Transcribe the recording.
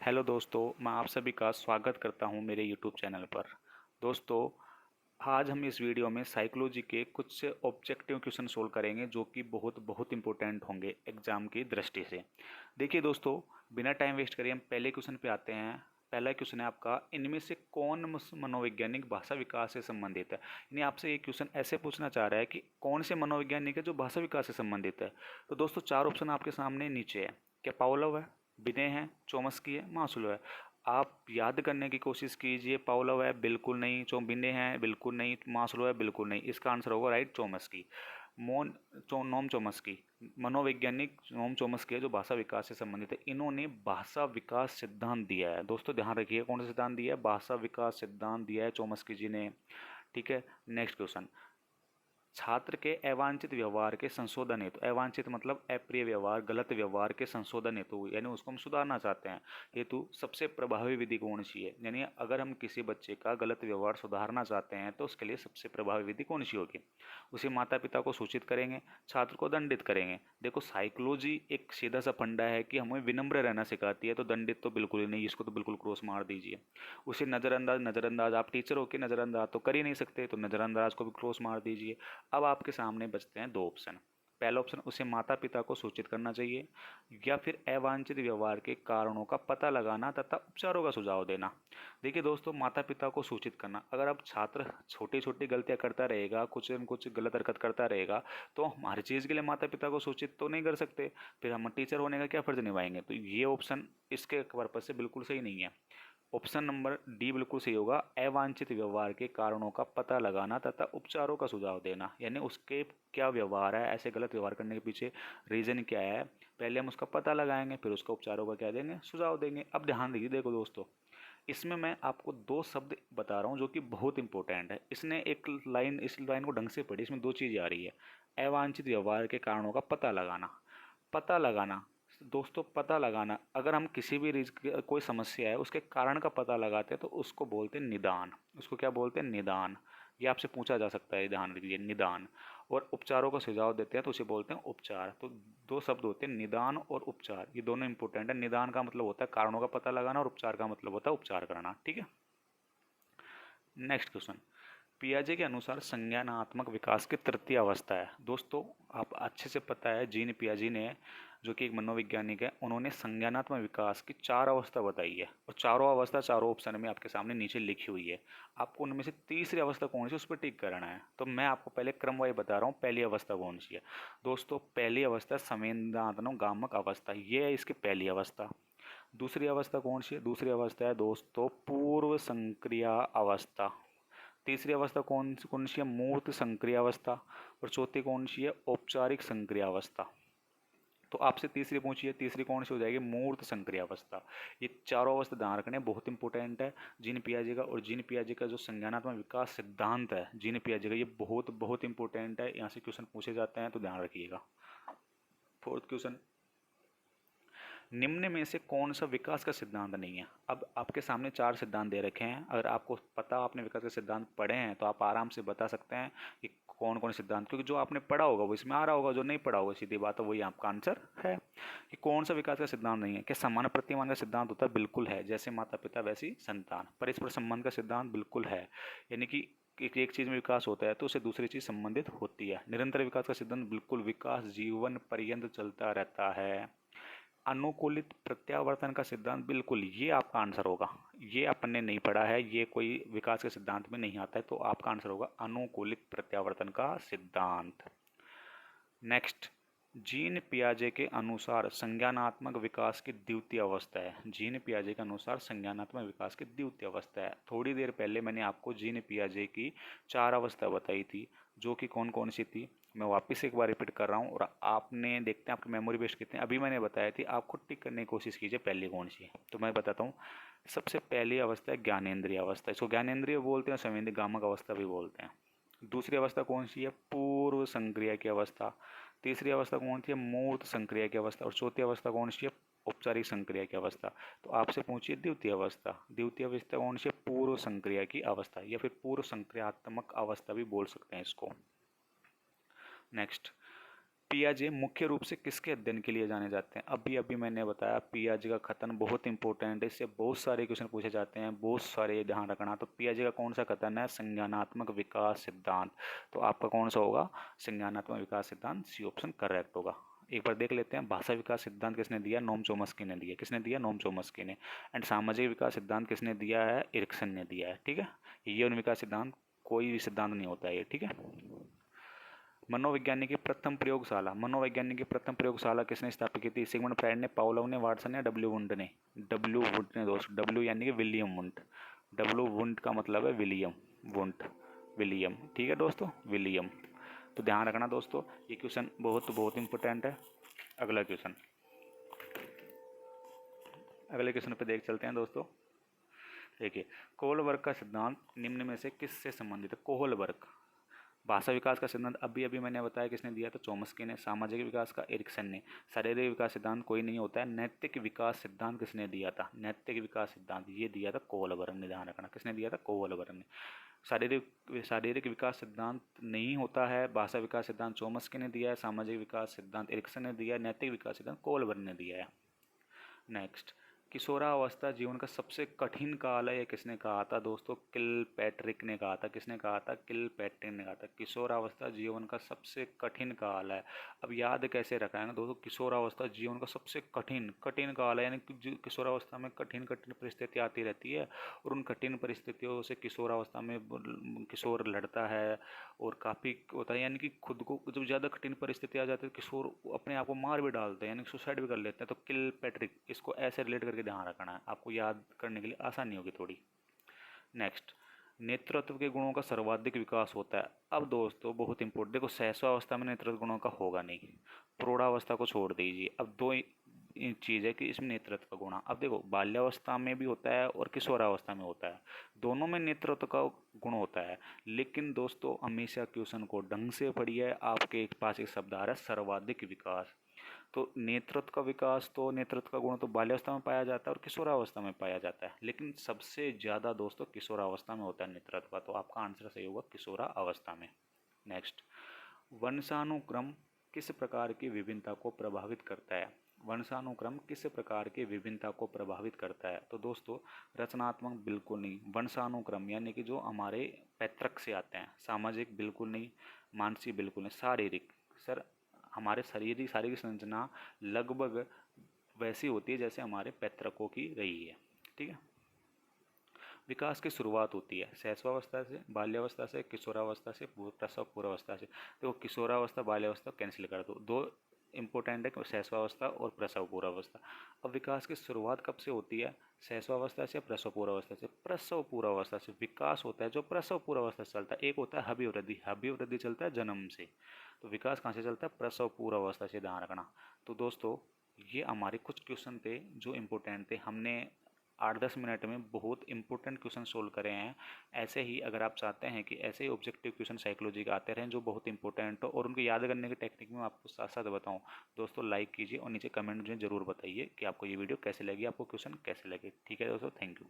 Hello दोस्तों, मैं आप सभी का स्वागत करता हूं मेरे यूट्यूब चैनल पर। दोस्तों, आज हम इस वीडियो में साइकोलॉजी के कुछ ऑब्जेक्टिव क्वेश्चन सोल्व करेंगे जो कि बहुत बहुत इंपॉर्टेंट होंगे एग्जाम की दृष्टि से। देखिए दोस्तों, बिना टाइम वेस्ट करे हम पहले क्वेश्चन पे आते हैं। पहला क्वेश्चन है आपका, इनमें से कौन मनोवैज्ञानिक भाषा विकास से संबंधित है। यानी आपसे ये क्वेश्चन ऐसे पूछना चाह रहा है कि कौन से मनोवैज्ञानिक है जो भाषा विकास से संबंधित है। तो दोस्तों, चार ऑप्शन आपके सामने नीचे है। क्या पावलोव है, बिने है, चोमस्की है, मास्लो है। आप याद करने की कोशिश कीजिए। पावलोव है, बिल्कुल नहीं। बिने है, बिल्कुल नहीं। मास्लो है, बिल्कुल नहीं। इसका आंसर होगा राइट, चोमस्की। नोम चोमस्की, मनोवैज्ञानिक नोम चोमस्की है जो भाषा विकास से संबंधित है। इन्होंने भाषा विकास सिद्धांत दिया है। दोस्तों ध्यान रखिए, कौन सा सिद्धांत दिया है? भाषा विकास सिद्धांत दिया है चोमस्की जी ने। ठीक है, नेक्स्ट क्वेश्चन। छात्र के अवांछित व्यवहार के संशोधन हेतु, अवांछित मतलब अप्रिय व्यवहार, गलत व्यवहार के संशोधन हेतु, यानी उसको हम सुधारना चाहते हैं, हेतु सबसे प्रभावी विधि कौन सी है। यानी अगर हम किसी बच्चे का गलत व्यवहार सुधारना चाहते हैं तो उसके लिए सबसे प्रभावी विधि कौन सी होगी? उसे माता पिता को सूचित करेंगे, छात्र को दंडित करेंगे। देखो, साइकोलॉजी एक सीधा सा फंडा है कि हमें विनम्र रहना सिखाती है, तो दंडित तो बिल्कुल ही नहीं, इसको तो बिल्कुल क्रॉस मार दीजिए। उसे नज़रअंदाज, नज़रअंदाज आप टीचर होकर नज़रअंदाज तो कर ही नहीं सकते, तो नज़रअंदाज को भी क्रॉस मार दीजिए। अब आपके सामने बचते हैं दो ऑप्शन। पहला ऑप्शन, उसे माता पिता को सूचित करना चाहिए, या फिर अवांछित व्यवहार के कारणों का पता लगाना तथा उपचारों का सुझाव देना। देखिए दोस्तों, माता पिता को सूचित करना, अगर अब छात्र छोटी छोटी गलतियां करता रहेगा, कुछ न कुछ गलत हरकत करता रहेगा, तो हम हर चीज़ के लिए माता पिता को सूचित तो नहीं कर सकते, फिर हम टीचर होने का क्या फर्ज निभाएंगे। तो ये ऑप्शन इसके पर्पज से बिल्कुल सही नहीं है। ऑप्शन नंबर डी बिल्कुल सही होगा, अवांछित व्यवहार के कारणों का पता लगाना तथा उपचारों का सुझाव देना। यानी उसके क्या व्यवहार है, ऐसे गलत व्यवहार करने के पीछे रीजन क्या है, पहले हम उसका पता लगाएंगे, फिर उसका उपचारों का क्या देंगे, सुझाव देंगे। अब ध्यान दीजिए, देखो दोस्तों, इसमें मैं आपको दो शब्द बता रहा हूँ जो कि बहुत इंपॉर्टेंट है। इसने एक लाइन, इस लाइन को ढंग से पढ़ी, इसमें दो चीज़ें आ रही है। अवांछित व्यवहार के कारणों का पता लगाना, पता लगाना। दोस्तों, पता लगाना, अगर हम किसी भी कोई समस्या है उसके कारण का पता लगाते हैं तो उसको बोलते हैं निदान। उसको क्या बोलते हैं? निदान। ये आपसे पूछा जा सकता है, ध्यान रखिए, निदान। और उपचारों का सुझाव देते हैं तो उसे बोलते हैं उपचार। तो दो शब्द होते हैं, निदान और उपचार, ये दोनों इंपॉर्टेंट है। निदान का मतलब होता है कारणों का पता लगाना, और उपचार का मतलब होता है उपचार करना। ठीक है, नेक्स्ट क्वेश्चन। पियाजे के अनुसार संज्ञानात्मक विकास की तृतीय अवस्था है। दोस्तों, आप अच्छे से पता है, जीन पियाजे ने, जो कि एक मनोवैज्ञानिक है, उन्होंने संज्ञानात्मक विकास की चार अवस्था बताई है, और चारों अवस्था चारों ऑप्शन में आपके सामने नीचे लिखी हुई है। आपको उनमें से तीसरी अवस्था कौन सी, उस पर टिक करना है। तो मैं आपको पहले क्रमवार बता रहा हूँ, पहली अवस्था कौन सी है। दोस्तों, पहली अवस्था संवेदनात्मक गामक अवस्था, ये है इसकी पहली अवस्था। दूसरी अवस्था कौन सी है? दूसरी अवस्था है दोस्तों पूर्व संक्रिया अवस्था। तीसरी अवस्था कौन कौन सी है? मूर्त संक्रिया अवस्था। और चौथी कौन सी है? औपचारिक संक्रिया अवस्था। तो आपसे तीसरी पूछी है, तीसरी कौन सी हो जाएगी? मूर्त संक्रिया अवस्था। ये चारों अवस्था ध्यान रखने बहुत इंपॉर्टेंट है जीन पियाजे का। और जीन पियाजे का जो संज्ञानात्मक विकास सिद्धांत है जीन पियाजे का, ये बहुत बहुत इंपॉर्टेंट है, यहाँ से क्वेश्चन पूछे जाते हैं, तो ध्यान रखिएगा। फोर्थ क्वेश्चन, निम्न में से कौन सा विकास का सिद्धांत नहीं है? अब आपके सामने चार सिद्धांत दे रखे हैं, अगर आपको पता, आपने विकास के सिद्धांत पढ़े हैं, तो आप आराम से बता सकते हैं कि कौन कौन सिद्धांत, क्योंकि जो आपने पढ़ा होगा वो इसमें आ रहा होगा, जो नहीं पढ़ा होगा सीधी बात है वही आपका आंसर है। कि कौन सा विकास का सिद्धांत नहीं है? क्या समान प्रतिमान का सिद्धांत होता है? बिल्कुल है, जैसे माता पिता वैसी संतान। परस्पर संबंध का सिद्धांत बिल्कुल है, यानी कि एक चीज में विकास होता है तो उसे दूसरी चीज संबंधित होती है। निरंतर विकास का सिद्धांत बिल्कुल, विकास जीवन पर्यंत चलता रहता है। अनुकूलित प्रत्यावर्तन का सिद्धांत, बिल्कुल ये आपका आंसर होगा। ये अपन ने नहीं पढ़ा है, ये कोई विकास के सिद्धांत में नहीं आता है, तो आपका आंसर होगा अनुकूलित प्रत्यावर्तन का सिद्धांत। नेक्स्ट, जीन पियाजे के अनुसार संज्ञानात्मक विकास की द्वितीय अवस्था है। जीन पियाजे के अनुसार संज्ञानात्मक विकास की द्वितीय अवस्था है। थोड़ी देर पहले मैंने आपको जीन पियाजे की चार अवस्था बताई थी, जो कि कौन कौन सी थी, मैं वापस एक बार रिपीट कर रहा हूँ, और आपने देखते हैं आपकी मेमोरी बेस्ड कितने अभी मैंने बताया थी, आप खुद टिक करने की कोशिश कीजिए पहली कौन सी है। तो मैं बताता हूँ। सबसे पहली अवस्था है ज्ञानेंद्रिय अवस्था, इसको ज्ञानेंद्रिय बोलते हैं, संवेदी गामक अवस्था भी बोलते हैं। दूसरी अवस्था कौन सी है? पूर्व संक्रिया की अवस्था। तीसरी अवस्था कौन सी है? मूर्त संक्रिया की अवस्था। और चौथी अवस्था कौन सी है? औपचारिक संक्रिया की अवस्था। तो आपसे पूछिए द्वितीय अवस्था। द्वितीय अवस्था कौन सी है? पूर्व संक्रिया की अवस्था, या फिर पूर्व संक्रियात्मक अवस्था भी बोल सकते हैं इसको। नेक्स्ट, पियाजे मुख्य रूप से किसके अध्ययन के लिए जाने जाते हैं? अभी अभी मैंने बताया पियाजे का कथन बहुत इंपॉर्टेंट है, इससे बहुत सारे क्वेश्चन पूछे जाते हैं, बहुत सारे ध्यान रखना। तो पियाजे का कौन सा कथन है? संज्ञानात्मक विकास सिद्धांत। तो आपका कौन सा होगा? संज्ञानात्मक विकास सिद्धांत, सी ऑप्शन करेक्ट होगा। एक बार देख लेते हैं, भाषा विकास सिद्धांत किसने दिया? नोम चोम्स्की ने दिया। किसने दिया? नोम चोम्स्की ने। एंड सामाजिक विकास सिद्धांत किसने दिया है? एरिक्सन ने दिया है। ठीक है, ये उन विकास सिद्धांत कोई भी सिद्धांत नहीं होता है ये। ठीक है, मनोविज्ञानी की प्रथम प्रयोगशाला, मनोवैज्ञानिक की प्रथम प्रयोगशाला किसने स्थापित की थी? सिगमंड फ्राइड ने, पावलोव ने, वाटसन या डब्ल्यू वुंड ने? डब्ल्यू वुंड ने दोस्त, डब्ल्यू यानी कि विलियम वुंड। डब्ल्यू वुंड का मतलब है विलियम वुंड, विलियम। ठीक है दोस्तों, विलियम। तो ध्यान रखना दोस्तों, ये क्वेश्चन बहुत बहुत इंपॉर्टेंट है। अगला क्वेश्चन, अगले क्वेश्चन पे देख चलते हैं दोस्तों। देखिए, कोहलबर्ग का सिद्धांत निम्न में से किससे संबंधित है? कोहलबर्ग, भाषा विकास का सिद्धांत अभी अभी मैंने बताया किसने दिया था? चोम्स्की ने। सामाजिक विकास का एरिक्सन ने। शारीरिक विकास सिद्धांत कोई नहीं होता है। नैतिक विकास सिद्धांत किसने दिया था? नैतिक विकास सिद्धांत ये दिया था कोहलबर्ग ने। ध्यान रखना, किसने दिया था? कोहलबर्ग ने। शारीरिक शारीरिक विकास सिद्धांत नहीं होता है। भाषा विकास सिद्धांत चोम्स्की ने दिया है। सामाजिक विकास सिद्धांत एरिक्सन ने दिया है। नैतिक विकास सिद्धांत कोहलबर्ग ने दिया है। नेक्स्ट, किशोरावस्था जीवन का सबसे कठिन काल है, ये किसने कहा था दोस्तों? किलपैट्रिक ने कहा था। किसने कहा था? किलपैट्रिक ने कहा था। किशोरावस्था जीवन का सबसे कठिन काल है। अब याद कैसे रखा है ना दोस्तों? किशोरावस्था जीवन का सबसे कठिन कठिन काल है, यानी कि किशोरावस्था में कठिन कठिन परिस्थितियाँ आती रहती है, और उन कठिन परिस्थितियों से किशोरावस्था में किशोर लड़ता है और काफ़ी होता है, यानी कि खुद को जब ज़्यादा कठिन परिस्थिति आ जाती है किशोर अपने आप को मार भी डालते हैं, यानी सुसाइड भी कर लेते हैं। तो किलपैट्रिक, इसको ऐसे रिलेट करके ध्यान रखना है, आपको याद करने के लिए आसानी होगी थोड़ी। नेक्स्ट, नेतृत्व के गुणों का सर्वाधिक विकास होता है। अब दोस्तों बहुत इंपॉर्टेंट, देखो शैशवावस्था में नेतृत्व गुणों का होगा नहीं, प्रौढ़ावस्था को छोड़ दीजिए। अब दो चीज़ है कि इसमें नेतृत्व का गुण, अब देखो बाल्यावस्था में भी होता है और किशोरावस्था में होता है, दोनों में नेतृत्व का गुण होता है। लेकिन दोस्तों हमेशा क्वेश्चन को ढंग से पढ़िए, आपके पास एक शब्द आ रहा है सर्वाधिक विकास। तो नेतृत्व का विकास, तो नेतृत्व का गुण तो बाल्यावस्था में पाया जाता है और किशोरावस्था में पाया जाता है, लेकिन सबसे ज़्यादा दोस्तों किशोरावस्था में होता है नेतृत्व का। तो आपका आंसर सही होगा किशोरावस्था में। नेक्स्ट, वंशानुक्रम किस प्रकार की विभिन्नता को प्रभावित करता है? वंशानुक्रम किस प्रकार की विभिन्नता को प्रभावित करता है? तो दोस्तों रचनात्मक बिल्कुल नहीं, वंशानुक्रम यानी कि जो हमारे पैतृक से आते हैं। सामाजिक बिल्कुल नहीं, मानसिक बिल्कुल नहीं, शारीरिक। सर हमारे शारीरिक शारीरिक संरचना लगभग वैसी होती है जैसे हमारे पैतृकों की रही है। ठीक है, विकास की शुरुआत होती है शैशवावस्था से, बाल्यावस्था से, किशोरावस्था से, प्रसव पूर्वावस्था से। देखो किशोरावस्था बाल्यावस्था कैंसिल कर दो, दो इंपॉर्टेंट है शैशवावस्था और प्रसव पूर्वावस्था। अब विकास की शुरुआत कब से होती है? शैशवावस्था से, प्रसव पूर्वावस्था से। प्रसव पूर्वावस्था से विकास होता है जो प्रसव पूर्वावस्था से चलता है। एक होता है अभिवृद्धि, अभिवृद्धि चलता है जन्म से, तो विकास कहाँ से चलता है? प्रसव पूर्वावस्था से, ध्यान रखना। तो दोस्तों ये हमारे कुछ क्वेश्चन थे जो इम्पोर्टेंट थे, हमने 8-10 मिनट में बहुत इंपॉर्टेंट क्वेश्चन सोल्व करे हैं। ऐसे ही अगर आप चाहते हैं कि ऐसे ही ऑब्जेक्टिव क्वेश्चन साइकोलॉजी के आते रहें जो बहुत इंपॉर्टेंट हो और उनको याद करने की टेक्निक में आपको साथ साथ बताऊं, दोस्तों लाइक कीजिए और नीचे कमेंट में जरूर बताइए कि आपको ये वीडियो कैसे लगी, आपको क्वेश्चन कैसे लगे। ठीक है दोस्तों, थैंक यू।